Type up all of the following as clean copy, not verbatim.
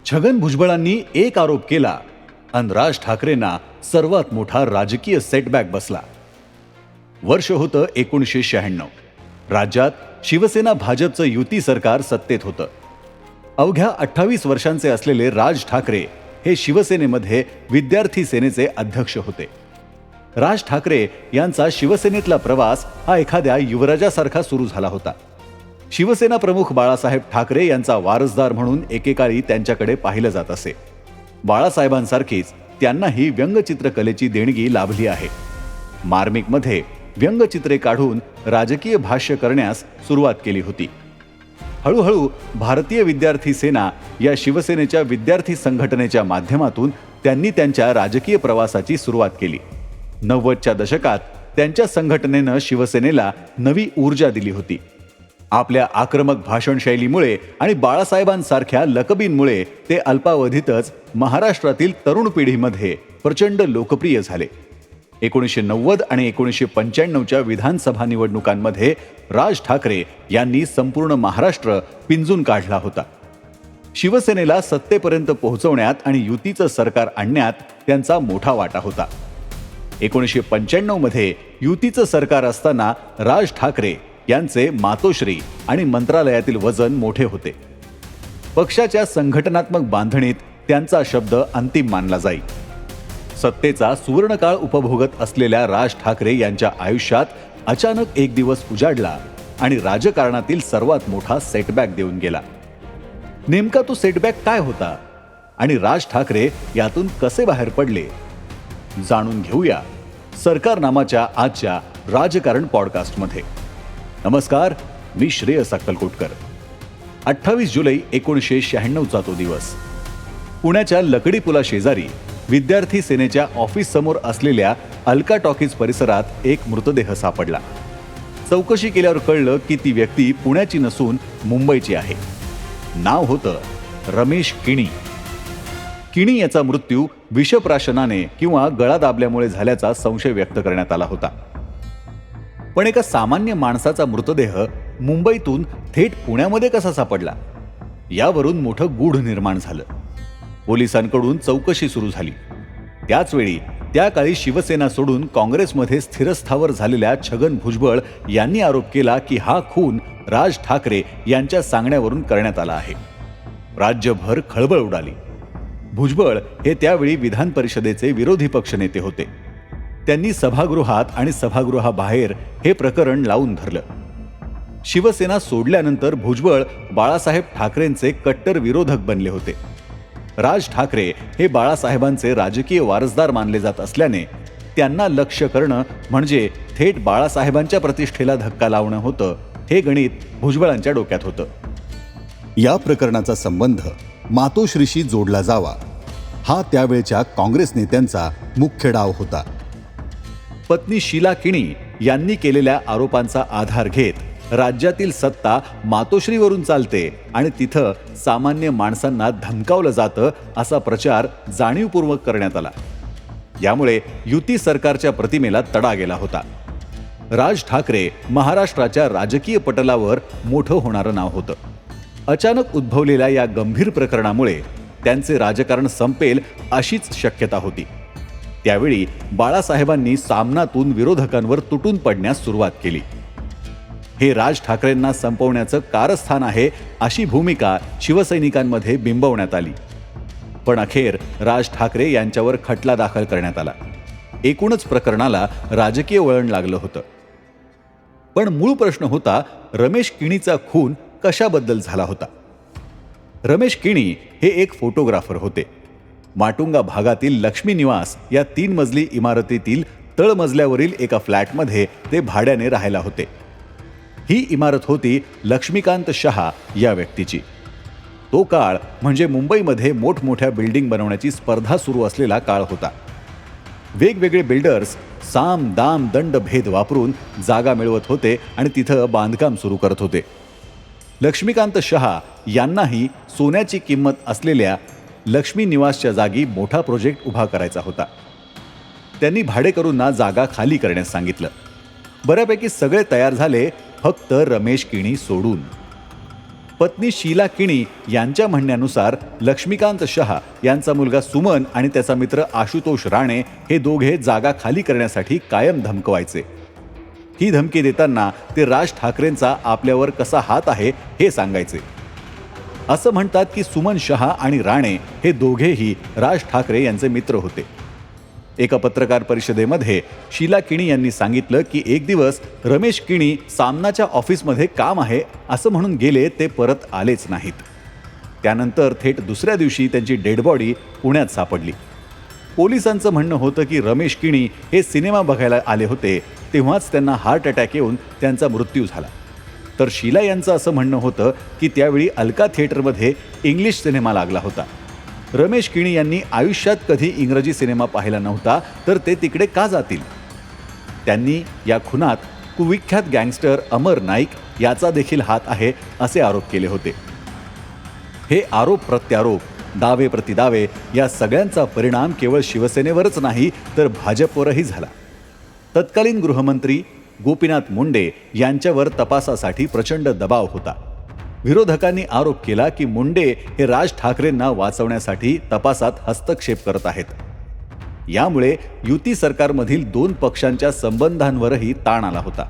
छगन भुजबळांनी एक आरोप केला आणि राज ठाकरेंना सर्वात मोठा राजकीय सेटबॅक बसला. वर्ष होतं 1996. राज्यात शिवसेना भाजपचं युती सरकार सत्तेत होतं. अवघ्या 28 वर्षांचे असलेले राज ठाकरे हे शिवसेनेमध्ये विद्यार्थी सेनेचे अध्यक्ष होते. राज ठाकरे यांचा शिवसेनेतला प्रवास हा एखाद्या युवराजासारखा सुरू झाला होता. शिवसेना प्रमुख बाळासाहेब ठाकरे यांचा वारसदार म्हणून एकेकाळी त्यांच्याकडे पाहिलं जात असे. बाळासाहेबांसारखीच त्यांनाही व्यंगचित्रकलेची देणगी लाभली आहे. मार्मिकमध्ये व्यंगचित्रे काढून राजकीय भाष्य करण्यास सुरुवात केली होती. हळूहळू भारतीय विद्यार्थी सेना या शिवसेनेच्या विद्यार्थी संघटनेच्या माध्यमातून त्यांनी त्यांच्या राजकीय प्रवासाची सुरुवात केली. 90च्या दशकात त्यांच्या संघटनेनं शिवसेनेला नवी ऊर्जा दिली होती. आपल्या आक्रमक भाषणशैलीमुळे आणि बाळासाहेबांसारख्या लकबींमुळे ते अल्पावधीतच महाराष्ट्रातील तरुण पिढीमध्ये प्रचंड लोकप्रिय झाले. 1990 आणि 1995च्या विधानसभा निवडणुकांमध्ये राज ठाकरे यांनी संपूर्ण महाराष्ट्र पिंजून काढला होता. शिवसेनेला सत्तेपर्यंत पोहोचवण्यात आणि युतीचं सरकार आणण्यात त्यांचा मोठा वाटा होता. 1995मध्ये युतीचं सरकार असताना राज ठाकरे यांचे मातोश्री आणि मंत्रालयातील वजन मोठे होते. पक्षाच्या संघटनात्मक बांधणीत त्यांचा शब्द अंतिम मानला जाई. सत्तेचा सुवर्णकाळ उपभोगत असलेल्या राज ठाकरे यांच्या आयुष्यात अचानक एक दिवस उजाडला आणि राजकारणातील सर्वात मोठा सेटबॅक देऊन गेला. नेमका तो सेटबॅक काय होता आणि राज ठाकरे यातून कसे बाहेर पडले, जाणून घेऊया सरकार नामाच्या आजच्या राजकारण पॉडकास्टमध्ये. नमस्कार, मी श्रेयस अक्कलकोटकर. 28 जुलै 1996चा तो दिवस. पुण्याच्या लकडी पुला शेजारी विद्यार्थी सेनेच्या ऑफिस समोर असलेल्या अलका टॉकीज परिसरात एक मृतदेह सापडला. चौकशी केल्यावर कळलं की ती व्यक्ती पुण्याची नसून मुंबईची आहे. नाव होतं रमेश किणी. किणी याचा मृत्यू विषप्राशनाने किंवा गळा दाबल्यामुळे झाल्याचा संशय व्यक्त करण्यात आला होता. पण एका सामान्य माणसाचा मृतदेह मुंबईतून थेट पुण्यामध्ये कसा सापडला, यावरून मोठं गूढ निर्माण झालं. पोलिसांकडून चौकशी सुरू झाली. त्याचवेळी त्या काळी शिवसेना सोडून काँग्रेसमध्ये स्थिरस्थावर झालेल्या छगन भुजबळ यांनी आरोप केला की हा खून राज ठाकरे यांच्या सांगण्यावरून करण्यात आला आहे. राज्यभर खळबळ उडाली. भुजबळ हे त्यावेळी विधान परिषदेचे विरोधी पक्षनेते होते. त्यांनी सभागृहात आणि सभागृहाबाहेर हे प्रकरण लावून धरलं. शिवसेना सोडल्यानंतर भुजबळ बाळासाहेब ठाकरेंचे कट्टर विरोधक बनले होते. राज ठाकरे हे बाळासाहेबांचे राजकीय वारसदार मानले जात असल्याने त्यांना लक्ष्य करणं म्हणजे थेट बाळासाहेबांच्या प्रतिष्ठेला धक्का लावणं होतं, हे गणित भुजबळांच्या डोक्यात होतं. या प्रकरणाचा संबंध मातोश्रीशी जोडला जावा, हा त्यावेळच्या काँग्रेस नेत्यांचा मुख्य डाव होता. पत्नी शीला किणी यांनी केलेल्या आरोपांचा आधार घेत राज्यातील सत्ता मातोश्रीवरून चालते आणि तिथं सामान्य माणसांना धमकावलं जातं असा प्रचार जाणीवपूर्वक करण्यात आला. यामुळे युती सरकारच्या प्रतिमेला तडा गेला होता. राज ठाकरे महाराष्ट्राच्या राजकीय पटलावर मोठं होणारं नाव होतं. अचानक उद्भवलेल्या या गंभीर प्रकरणामुळे त्यांचे राजकारण संपेल अशीच शक्यता होती. त्यावेळी बाळासाहेबांनी सामनातून विरोधकांवर तुटून पडण्यास सुरुवात केली. हे राज ठाकरेंना संपवण्याचं कारस्थान आहे अशी भूमिका शिवसैनिकांमध्ये बिंबवण्यात आली. पण अखेर राज ठाकरे यांच्यावर खटला दाखल करण्यात आला. एकूणच प्रकरणाला राजकीय वळण लागलं होतं. पण मूळ प्रश्न होता, रमेश किणीचा खून कशाबद्दल झाला होता. रमेश किणी हे एक फोटोग्राफर होते. माटुंगा भागातील लक्ष्मी निवास या 3 मजली इमारतीतील तळमजल्यावरील एका फ्लॅटमध्ये ते भाड्याने राहायला होते. ही इमारत होती लक्ष्मीकांत शहा या व्यक्तीची. तो काळ म्हणजे मुंबईमध्ये मोठमोठ्या बिल्डिंग बनवण्याची स्पर्धा सुरू असलेला काळ होता. वेगवेगळे बिल्डर्स साम दाम दंड भेद वापरून जागा मिळवत होते आणि तिथं बांधकाम सुरू करत होते. लक्ष्मीकांत शहा यांनाही सोन्याची किंमत असलेल्या लक्ष्मी निवासच्या जागी मोठा प्रोजेक्ट उभा करायचा होता. त्यांनी भाडेकरूंना जागा खाली करण्यास सांगितलं. बऱ्यापैकी सगळे तयार झाले, फक्त रमेश किणी सोडून. पत्नी शीला किणी यांच्या म्हणण्यानुसार लक्ष्मीकांत शहा यांचा मुलगा सुमन आणि त्याचा मित्र आशुतोष राणे हे दोघे जागा खाली करण्यासाठी कायम धमकवायचे. ही धमकी देताना ते राज ठाकरेंचा आपल्यावर कसा हात आहे हे सांगायचे. असं म्हणतात की सुमन शहा आणि राणे हे दोघेही राज ठाकरे यांचे मित्र होते. एका पत्रकार परिषदेमध्ये शीला किणी यांनी सांगितलं की एक दिवस रमेश किणी सामनाच्या ऑफिसमध्ये काम आहे असं म्हणून गेले, ते परत आलेच नाहीत. त्यानंतर थेट दुसऱ्या दिवशी त्यांची डेड बॉडी पुण्यात सापडली. पोलिसांचं म्हणणं होतं की रमेश किणी हे सिनेमा बघायला आले होते, तेव्हाच त्यांना हार्ट अटॅक येऊन त्यांचा मृत्यू झाला. तर शीला यांचं असं म्हणणं होतं की त्यावेळी अलका थिएटरमध्ये इंग्लिश सिनेमा लागला होता. रमेश किणी यांनी आयुष्यात कधी इंग्रजी सिनेमा पाहिला नव्हता, तर ते तिकडे का जातील? त्यांनी या खुनात कुविख्यात गँगस्टर अमर नाईक याचा देखील हात आहे असे आरोप केले होते. हे आरोप प्रत्यारोप, दावे प्रतिदावे या सगळ्यांचा परिणाम केवळ शिवसेनेवरच नाही तर भाजपवरही झाला. तत्कालीन गृहमंत्री गोपीनाथ मुंडे यांच्यावर तपासासाठी प्रचंड दबाव होता. विरोधकांनी आरोप केला की मुंडे हे राज ठाकरेंना वाचवण्यासाठी तपासात हस्तक्षेप करत आहेत. यामुळे युती सरकारमधील 2 पक्षांच्या संबंधांवरही ताण आला होता.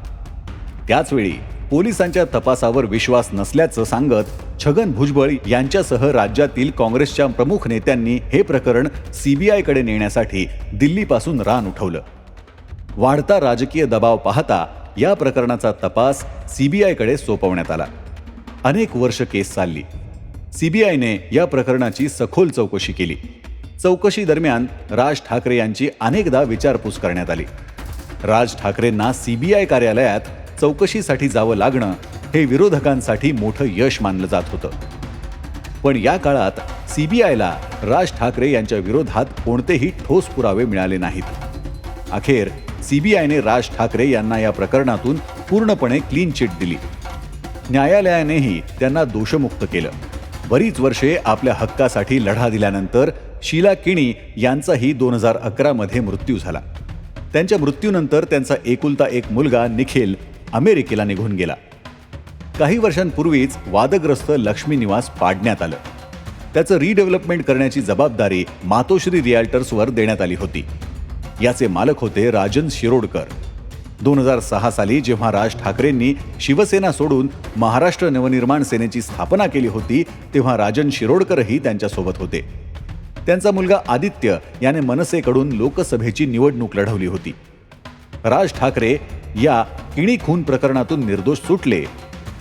त्याचवेळी पोलिसांच्या तपासावर विश्वास नसल्याचं सांगत छगन भुजबळ यांच्यासह राज्यातील काँग्रेसच्या प्रमुख नेत्यांनी हे प्रकरण सीबीआयकडे नेण्यासाठी दिल्लीपासून रान उठवलं. वाढता राजकीय दबाव पाहता या प्रकरणाचा तपास सीबीआयकडे सोपवण्यात आला. अनेक वर्ष केस चालली. सीबीआयने या प्रकरणाची सखोल चौकशी केली. चौकशी दरम्यान राज ठाकरे यांची अनेकदा विचारपूस करण्यात आली. राज ठाकरेंना सीबीआय कार्यालयात चौकशीसाठी जावं लागणं हे विरोधकांसाठी मोठं यश मानलं जात होतं. पण या काळात सीबीआयला राज ठाकरे यांच्या विरोधात कोणतेही ठोस पुरावे मिळाले नाहीत. अखेर सीबीआयने राज ठाकरे यांना या प्रकरणातून पूर्णपणे क्लीन चिट दिली. न्यायालयानेही त्यांना दोषमुक्त केलं. बरीच वर्षे आपल्या हक्कासाठी लढा दिल्यानंतर शीला किणी यांचाही 2011 मध्ये मृत्यू झाला. त्यांच्या मृत्यूनंतर त्यांचा एकुलता एक मुलगा निखिल अमेरिकेला निघून गेला. काही वर्षांपूर्वीच वादग्रस्त लक्ष्मी निवास पाडण्यात आलं. त्याचं रिडेव्हलपमेंट करण्याची जबाबदारी मातोश्री रिअल्टर्सवर देण्यात आली होती. याचे मालक होते राजन शिरोडकर. 2006 साली जेव्हा राज ठाकरेंनी शिवसेना सोडून महाराष्ट्र नवनिर्माण सेनेची स्थापना केली होती, तेव्हा राजन शिरोडकरही त्यांच्यासोबत होते. त्यांचा मुलगा आदित्य याने मनसेकडून लोकसभेची निवडणूक लढवली होती. राज ठाकरे या किणी खून प्रकरणातून निर्दोष सुटले,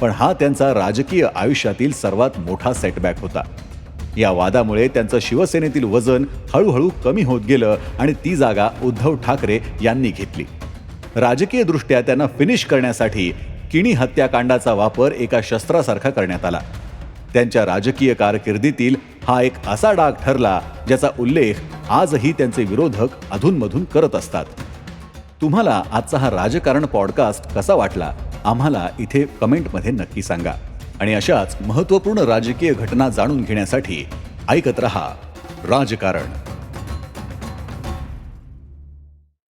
पण हा त्यांचा राजकीय आयुष्यातील सर्वात मोठा सेटबॅक होता. या वादामुळे त्यांचं शिवसेनेतील वजन हळूहळू कमी होत गेलं आणि ती जागा उद्धव ठाकरे यांनी घेतली. राजकीयदृष्ट्या त्यांना फिनिश करण्यासाठी किणी हत्याकांडाचा वापर एका शस्त्रासारखा करण्यात आला. त्यांच्या राजकीय कारकिर्दीतील हा एक असा डाग ठरला ज्याचा उल्लेख आजही त्यांचे विरोधक अधूनमधून करत असतात. तुम्हाला आजचा हा राजकारण पॉडकास्ट कसा वाटला आम्हाला इथे कमेंटमध्ये नक्की सांगा. आणि अशाच महत्त्वपूर्ण राजकीय घटना जाणून घेण्यासाठी ऐकत रहा राजकारण.